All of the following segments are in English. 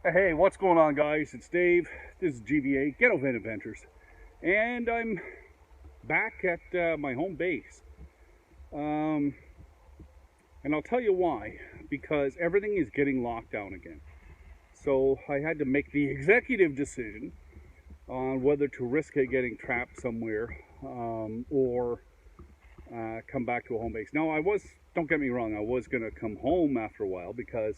Hey, what's going on, guys? It's Dave. This is GVA, Ghetto Van Adventures, and I'm back at my home base. And I'll tell you why. Because everything is getting locked down again. So I had to make the executive decision on whether to risk it getting trapped somewhere or come back to a home base. Now, don't get me wrong, I was going to come home after a while because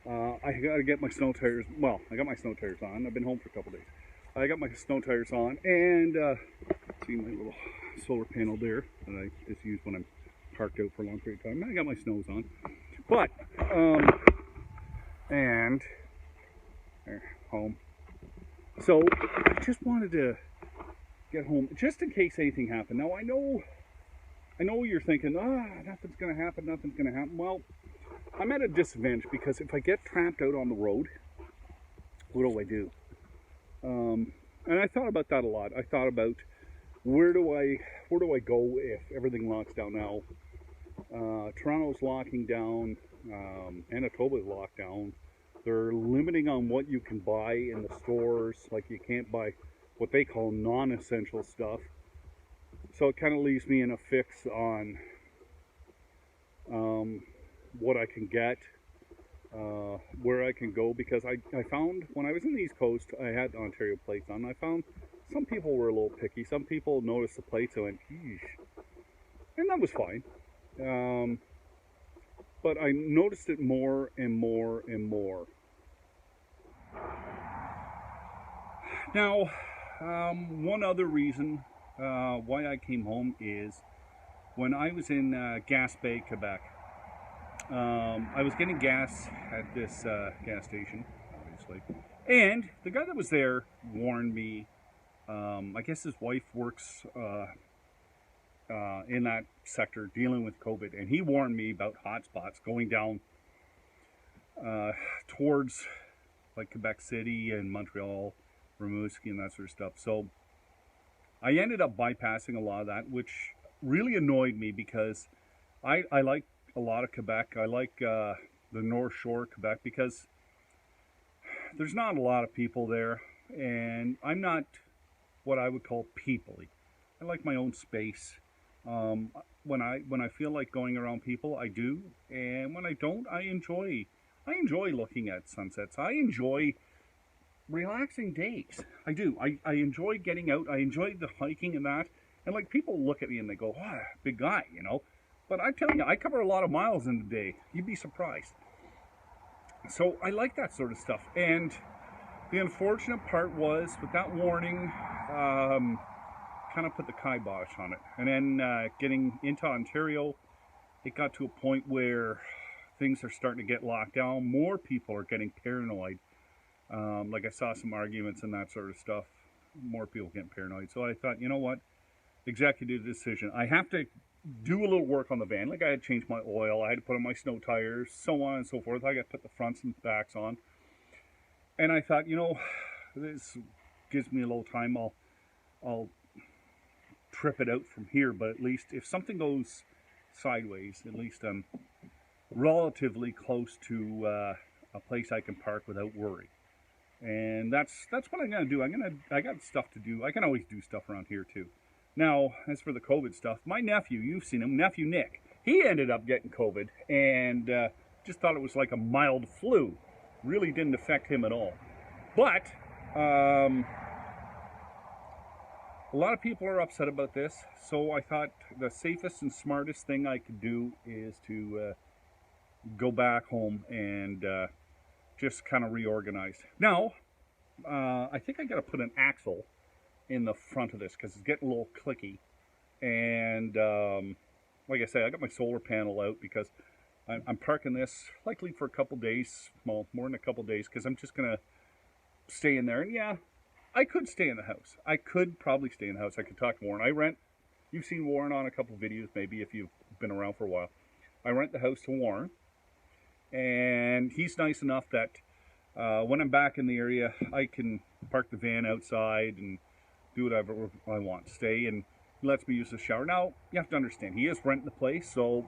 I got to get my snow tires. Well, I got my snow tires on. I've been home for a couple days. I got my snow tires on, and see my little solar panel there that I just use when I'm parked out for a long period of time. I got my snows on, but and there, home. So I just wanted to get home just in case anything happened. Now I know you're thinking, nothing's gonna happen. Nothing's gonna happen. Well, I'm at a disadvantage because if I get trapped out on the road, what do I do? And I thought about that a lot. I thought about where do I go if everything locks down now? Toronto's locking down, Manitoba's locked down. They're limiting on what you can buy in the stores. Like, you can't buy what they call non-essential stuff. So it kind of leaves me in a fix on what I can get, where I can go, because I found when I was in the East Coast, I had Ontario plates on. I found some people were a little picky. Some people noticed the plates and went, eesh. And that was fine. But I noticed it more and more and more. Now, one other reason why I came home is when I was in Gaspé, Quebec. I was getting gas at this gas station, obviously, and the guy that was there warned me. I guess his wife works in that sector dealing with COVID, and he warned me about hotspots going down towards like Quebec City and Montreal, Rimouski, and that sort of stuff. So I ended up bypassing a lot of that, which really annoyed me because I like a lot of Quebec. I like the North Shore of Quebec because there's not a lot of people there, and I'm not what I would call peoply. I like my own space. When I feel like going around people, I do, and when I don't, I enjoy looking at sunsets. I enjoy relaxing days. I do. I enjoy getting out. I enjoy the hiking and that. And like, people look at me and they go, "Oh, big guy," you know. But I tell you, I cover a lot of miles in a day. You'd be surprised. So I like that sort of stuff. And the unfortunate part was, with that warning, kind of put the kibosh on it. And then getting into Ontario, it got to a point where things are starting to get locked down. More people are getting paranoid. Like, I saw some arguments and that sort of stuff. More people getting paranoid. So I thought, you know what? Executive decision. I have to do a little work on the van. Like, I had to change my oil, I had to put on my snow tires, so on and so forth. I got to put the fronts and backs on. And I thought, you know, this gives me a little time. I'll trip it out from here, but at least if something goes sideways, at least I'm relatively close to a place I can park without worry. And that's what I'm gonna do. I got stuff to do. I can always do stuff around here too. Now, as for the COVID stuff, my nephew, you've seen him, nephew Nick, he ended up getting COVID and just thought it was like a mild flu. Really didn't affect him at all. But a lot of people are upset about this, so I thought the safest and smartest thing I could do is to go back home and just kind of reorganize. Now, I think I got to put an axle in the front of this because it's getting a little clicky. And like I say, I got my solar panel out because I'm parking this likely for a couple days, well, more than a couple days, because I'm just going to stay in there. And yeah, I could stay in the house. I could probably stay in the house. I could talk to Warren. You've seen Warren on a couple of videos, maybe, if you've been around for a while. I rent the house to Warren, and he's nice enough that when I'm back in the area, I can park the van outside and do whatever I want. Stay, and He lets me use the shower. Now, you have to understand, he is renting the place, so,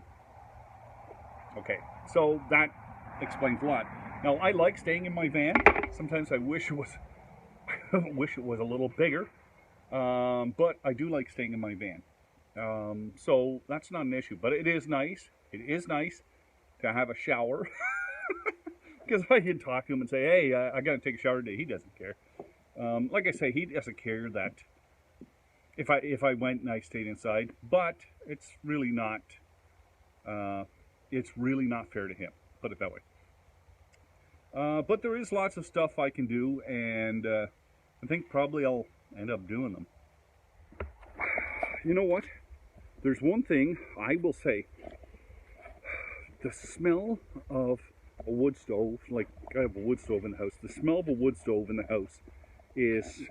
okay. So that explains a lot. Now, I like staying in my van. Sometimes I wish it was, wish it was a little bigger, but I do like staying in my van. So that's not an issue, but it is nice. It is nice to have a shower. Because I can talk to him and say, hey, I got to take a shower today. He doesn't care. Like I say, he doesn't care that if I went and I stayed inside, but it's really not fair to him, put it that way. But there is lots of stuff I can do, and I think probably I'll end up doing them. You know what? There's one thing I will say. The smell of a wood stove, like I have a wood stove in the house, the smell of a wood stove in the house is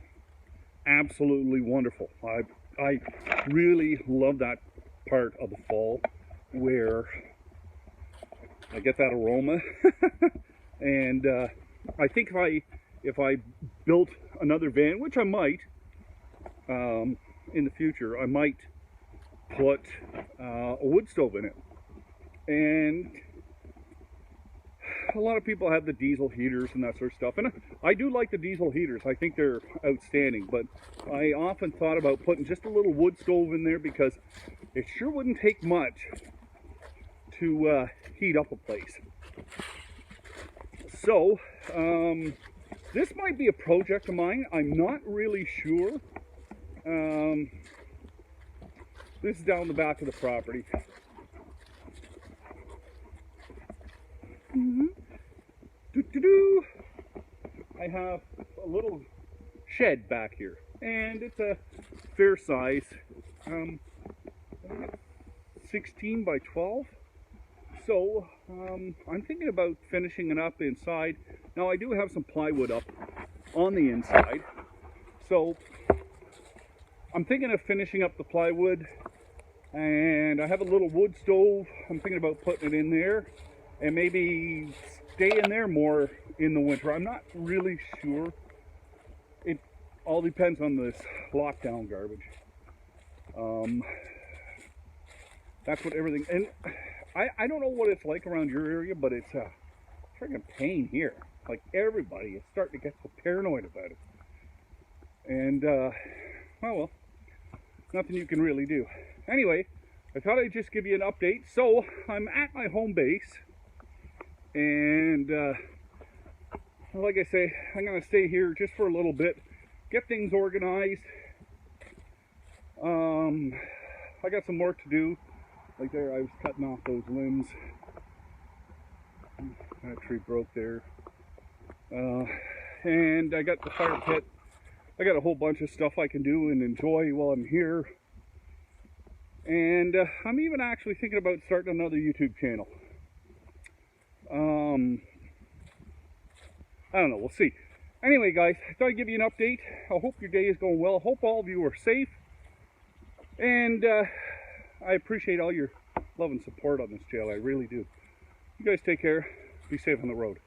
absolutely wonderful. I really love that part of the fall where I get that aroma. And I think if I built another van, which I might in the future, I might put a wood stove in it. And a lot of people have the diesel heaters and that sort of stuff, and I do like the diesel heaters. I think they're outstanding, but I often thought about putting just a little wood stove in there because it sure wouldn't take much to heat up a place. So this might be a project of mine. I'm not really sure. This is down the back of the property. I have a little shed back here, and it's a fair size, 16 by 12. So I'm thinking about finishing it up inside. Now I do have some plywood up on the inside, so I'm thinking of finishing up the plywood, and I have a little wood stove. I'm thinking about putting it in there and maybe stay in there more in the winter. I'm not really sure. It all depends on this lockdown garbage. That's what everything, and I don't know what it's like around your area, but it's a friggin' pain here. Like, everybody is starting to get so paranoid about it. And, oh well, nothing you can really do. Anyway, I thought I'd just give you an update. So, I'm at my home base, and like I say, I'm going to stay here just for a little bit, get things organized. I got some work to do. Like there, I was cutting off those limbs. That tree broke there. And I got the fire pit. I got a whole bunch of stuff I can do and enjoy while I'm here. And I'm even actually thinking about starting another YouTube channel. I don't know, we'll see. Anyway, guys, I thought I'd give you an update. I hope your day is going well. I hope all of you are safe. And I appreciate all your love and support on this channel. I really do. You guys take care. Be safe on the road.